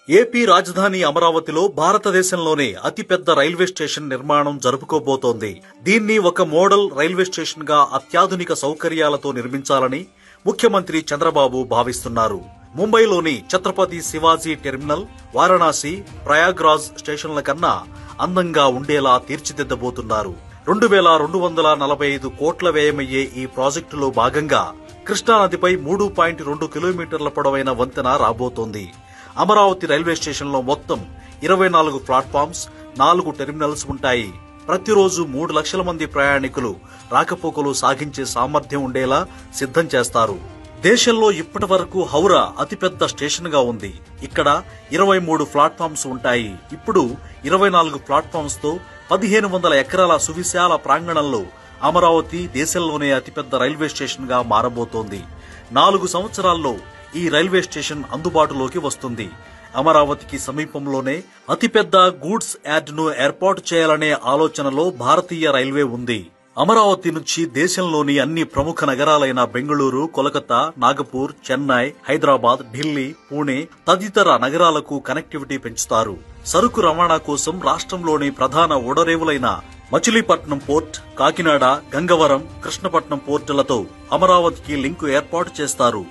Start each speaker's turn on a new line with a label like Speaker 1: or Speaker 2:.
Speaker 1: AP రాజధాని అమరావతిలో భారతదేశంలోనే అతిపెద్ద రైల్వే స్టేషన్ నిర్మాణం జరుపుకోబోతోంది. దీన్ని ఒక మోడల్ రైల్వే స్టేషన్ గా అత్యాధునిక సౌకర్యాలతో నిర్మించాలని ముఖ్యమంత్రి చంద్రబాబు భావిస్తున్నారు. ముంబైలోని ఛత్రపతి శివాజీ టెర్మినల్, వారణాసి, ప్రయాగ్రాజ్ స్టేషన్ల కన్నా అందంగా ఉండేలా తీర్చిదిద్దబోతున్నారు. 2245 కోట్ల వ్యయమయ్యే ఈ ప్రాజెక్టులో భాగంగా కృష్ణానదిపై 3.2 కిలోమీటర్ల పొడవైన వంతెన రాబోతోంది. అమరావతి రైల్వే స్టేషన్లో మొత్తం 24 ప్లాట్ఫామ్స్, 4 టెర్మినల్స్ ఉంటాయి. ప్రతిరోజు 3 లక్షల మంది ప్రయాణికులు రాకపోకలు సాగించే సామర్థ్యం ఉండేలా సిద్ధం చేస్తారు. దేశంలో ఇప్పటి వరకు హౌరా అతిపెద్ద స్టేషన్ గా ఉంది. ఇక్కడ 23 ప్లాట్ఫామ్స్ ఉంటాయి. ఇప్పుడు 24 ప్లాట్ఫామ్స్ తో 1500 ఎకరాల సువిశాల ప్రాంగణంలో అమరావతి దేశంలోనే అతిపెద్ద రైల్వే స్టేషన్ గా మారబోతోంది. 4 సంవత్సరాల్లో ఈ రైల్వే స్టేషన్ అందుబాటులోకి వస్తుంది. అమరావతికి సమీపంలోనే అతిపెద్ద గూడ్స్ యార్డ్ ను ఏర్పాటు చేయాలనే ఆలోచనలో భారతీయ రైల్వే ఉంది. అమరావతి నుంచి దేశంలోని అన్ని ప్రముఖ నగరాలైన బెంగళూరు, కోల్కతా, నాగపూర్, చెన్నై, హైదరాబాద్, ఢిల్లీ, పూణే తదితర నగరాలకు కనెక్టివిటీ పెంచుతారు. సరుకు రవాణా కోసం రాష్ట్రంలోని ప్రధాన ఓడరేవులైన మచిలీపట్నం పోర్ట్, కాకినాడ, గంగవరం, కృష్ణపట్నం పోర్టులతో అమరావతికి లింకు ఏర్పాటు చేస్తారు.